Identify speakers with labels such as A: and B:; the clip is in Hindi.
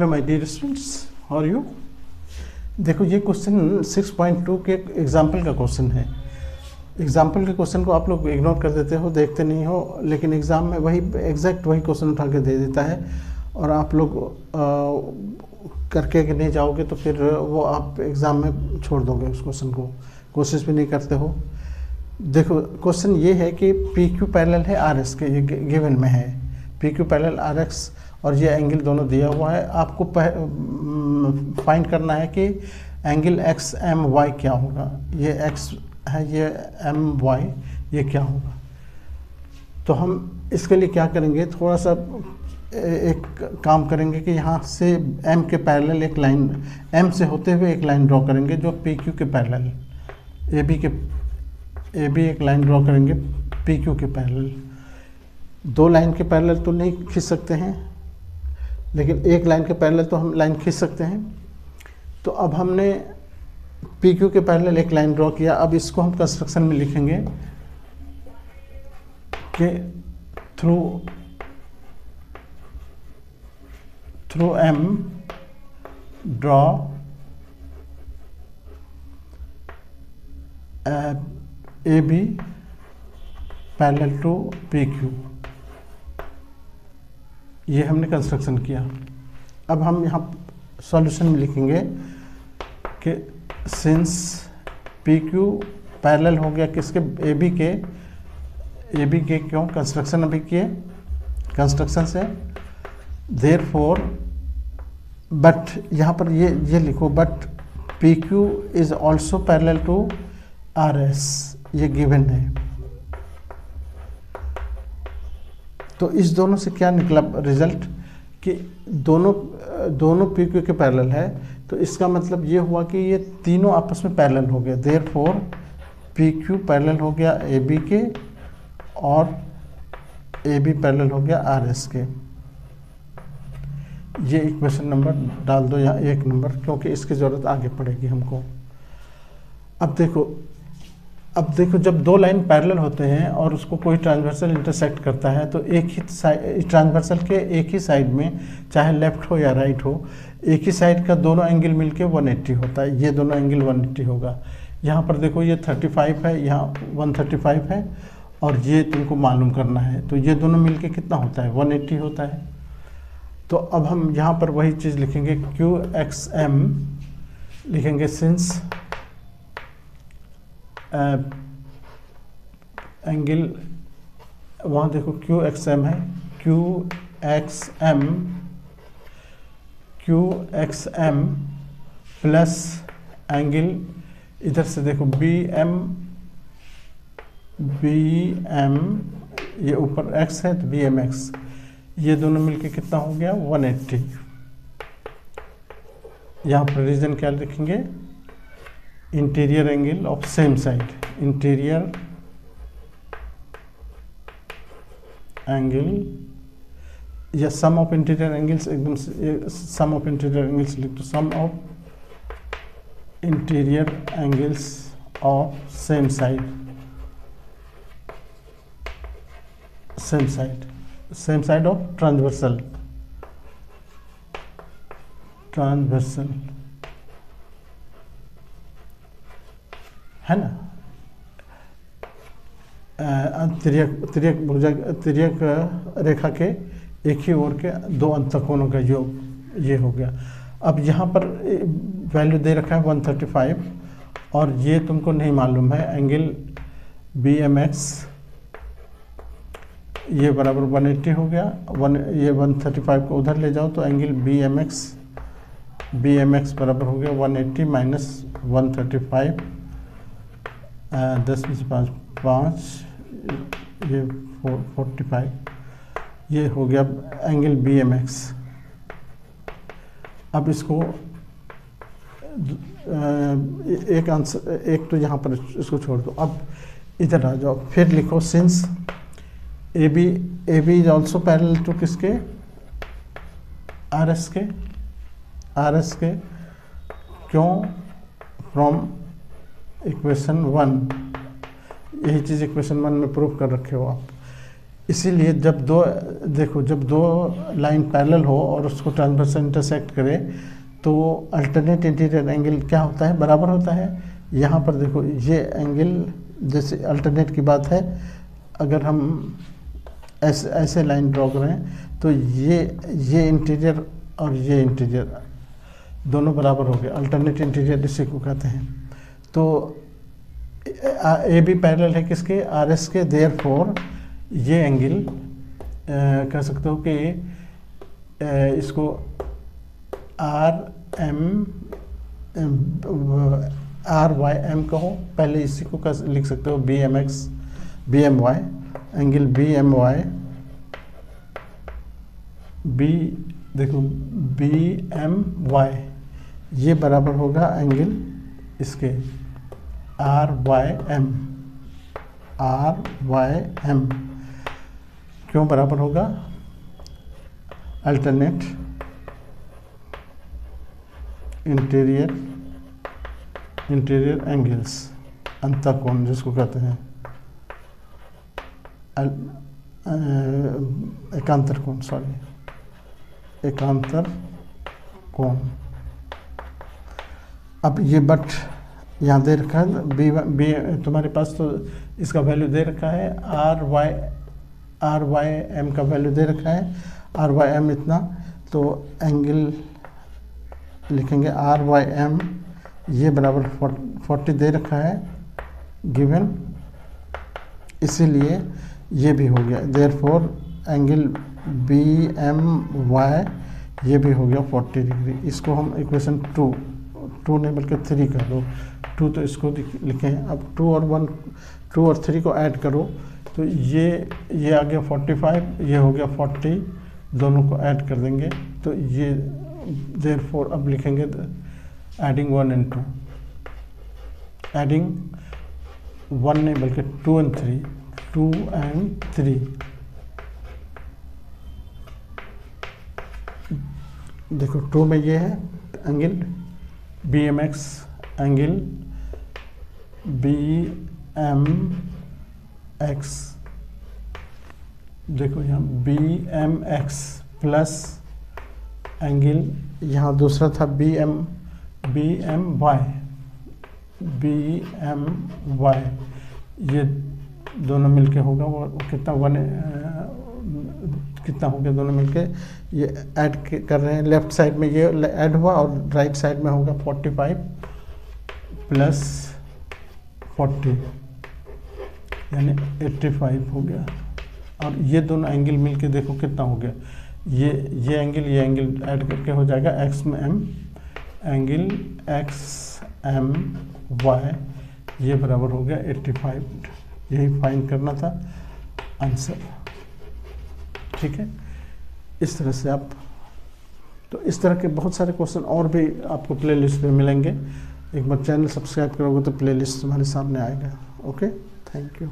A: Hello my dear students, how are you. देखो ये क्वेश्चन 6.2 के एग्जाम्पल का क्वेश्चन है। एग्जाम्पल के क्वेश्चन को आप लोग इग्नोर कर देते हो, देखते नहीं हो, लेकिन एग्ज़ाम में वही एग्जैक्ट वही क्वेश्चन उठा के दे देता है और आप लोग करके नहीं जाओगे तो फिर वो आप एग्ज़ाम में छोड़ दोगे उस क्वेश्चन को, कोशिश भी नहीं करते हो। देखो क्वेश्चन ये है कि पी क्यू पैरेलल है आर एस के, ये गिवन में है P Q parallel R X और ये एंगल दोनों दिया हुआ है। आपको फाइंड करना है कि एंगल एक्स एम वाई क्या होगा। ये एक्स है, ये एम वाई, ये क्या होगा। तो हम इसके लिए क्या करेंगे, थोड़ा सा एक काम करेंगे कि यहाँ से एम के पैरेलल एक लाइन, एम से होते हुए एक लाइन ड्रॉ करेंगे जो पी क्यू के पैरेलल, ए बी एक लाइन ड्रॉ करेंगे पी क्यू के पैरेलल। दो लाइन के पैरेलल तो नहीं खींच सकते हैं, लेकिन एक लाइन के पैरेलल तो हम लाइन खींच सकते हैं। तो अब हमने पी क्यू के पैरेलल एक लाइन ड्रॉ किया। अब इसको हम कंस्ट्रक्शन में लिखेंगे कि through M draw A B parallel to P Q. ये हमने कंस्ट्रक्शन किया। अब हम यहाँ सॉल्यूशन में लिखेंगे कि सिंस पी क्यू पैरेलल हो गया किसके, ए बी के क्यों, कंस्ट्रक्शन अभी किए कंस्ट्रक्शन से, देयरफॉर बट यहाँ पर ये लिखो, but P Q is also parallel to R S, ये गिवन है। तो इस दोनों से क्या निकला रिजल्ट कि दोनों पी क्यू के पैरेलल है। तो इसका मतलब ये हुआ कि ये तीनों आपस में पैरेलल हो गए। देयरफॉर पी क्यू पैरेलल हो गया ए बी के और ए बी पैरेलल हो गया आर एस के। ये इक्वेशन नंबर डाल दो यहाँ 1 नंबर, क्योंकि इसकी ज़रूरत आगे पड़ेगी हमको। अब देखो जब दो लाइन पैरेलल होते हैं और उसको कोई ट्रांसवर्सल इंटरसेक्ट करता है तो एक ही साइड, ट्रांसवर्सल के एक ही साइड में, चाहे लेफ्ट हो या राइट हो, एक ही साइड का दोनों एंगल मिलके 180 होता है। ये दोनों एंगल 180 होगा। यहाँ पर देखो ये 35 है, यहाँ 135 है और ये तुमको मालूम करना है। तो ये दोनों मिलके कितना होता है, 180 होता है। तो अब हम यहाँ पर वही चीज़ लिखेंगे, क्यू एक्स एम लिखेंगे सिंस एंगल, वहाँ देखो क्यू एक्स एम है, Q X M plus angle, इधर से देखो बी एम, ये ऊपर एक्स है तो बी एम एक्स, ये दोनों मिलके कितना हो गया 180। यहाँ पर रीजन क्या लिखेंगे, interior angle of same side, interior angle या सम ऑफ इंटीरियर एंगल्स, एकदम सम ऑफ इंटीरियर एंगल्स लिख दो, sum of interior angles of same side of transversal है ना। तिर्यक रेखा के एक ही ओर के दो अंतकोणों का योग, ये हो गया। अब यहाँ पर वैल्यू दे रखा है 135 और ये तुमको नहीं मालूम है एंगल बी एम एक्स, ये बराबर 180 हो गया। ये 135 को उधर ले जाओ तो एंगल बी एम एक्स बराबर हो गया 180 माइनस 135, 10 में से 5, ये 45, ये हो गया एंगल बी एम एक्स। अब इसको एक आंसर, एक तो यहाँ पर इसको छोड़ दो। अब इधर आ जाओ, फिर लिखो since A B is also parallel to किसके, आर एस के, क्यों, फ्रॉम इक्वेशन 1, यही चीज़ इक्वेशन 1 में प्रूव कर रखे हो आप। इसीलिए जब दो लाइन पैरेलल हो और उसको ट्रांसवर्सल इंटरसेक्ट करे तो अल्टरनेट इंटीरियर एंगल क्या होता है, बराबर होता है। यहाँ पर देखो ये एंगल, जैसे अल्टरनेट की बात है, अगर हम ऐसे लाइन ड्रॉ करें तो ये इंटीरियर और ये इंटीरियर दोनों बराबर हो गए, अल्टरनेट इंटीरियर इसी को कहते हैं। तो ए बी पैरेलल है किसके, आर एस के, देयरफॉर ये एंगल कह सकते हो कि इसको आर वाई एम कहो, पहले इसी को लिख सकते हो B M Y, angle B M Y, B M Y ये बराबर होगा एंगल इसके आर वाई एम। क्यों बराबर होगा, अल्टरनेट इंटीरियर एंगल्स, अंतःकोण जिसको कहते हैं, एकांतर कोण। अब ये बट यहाँ दे रखा है, बी तुम्हारे पास तो इसका वैल्यू दे रखा है, आर वाई एम का वैल्यू दे रखा है, आर वाई एम इतना, तो एंगल लिखेंगे आर वाई एम ये बराबर 40 दे रखा है गिवन, इसीलिए ये भी हो गया, therefore angle B M Y ये भी हो गया 40 डिग्री। इसको हम इक्वेशन 2 नहीं बल्कि 3 कर दो, 2 तो इसको लिखें, अब 2 और 3 को ऐड करो तो ये आ गया 45, ये हो गया 40, दोनों को ऐड कर देंगे तो ये देयरफॉर अब लिखेंगे एडिंग 1 and 2, एडिंग 1 नहीं बल्कि 2 and 3, देखो 2 में ये है angle B M X, angle B M X, देखो यहाँ B M X plus angle यहाँ दूसरा था बी एम वाई, ये दोनों मिलके होगा वो कितना कितना हो गया, दोनों मिलके ये ऐड कर रहे हैं, लेफ्ट साइड में ये ऐड हुआ और राइट साइड में होगा 45 प्लस 40 यानी 85 हो गया। और ये दोनों एंगल मिलके देखो कितना हो गया, ये एंगल ऐड करके हो जाएगा एक्स में M, angle X M Y ये बराबर हो गया 85। यही फाइंड करना था आंसर, ठीक है। इस तरह से आप, तो इस तरह के बहुत सारे क्वेश्चन और भी आपको प्लेलिस्ट में मिलेंगे। एक बार चैनल सब्सक्राइब करोगे तो प्लेलिस्ट तुम्हारे सामने आएगा। Okay, thank you.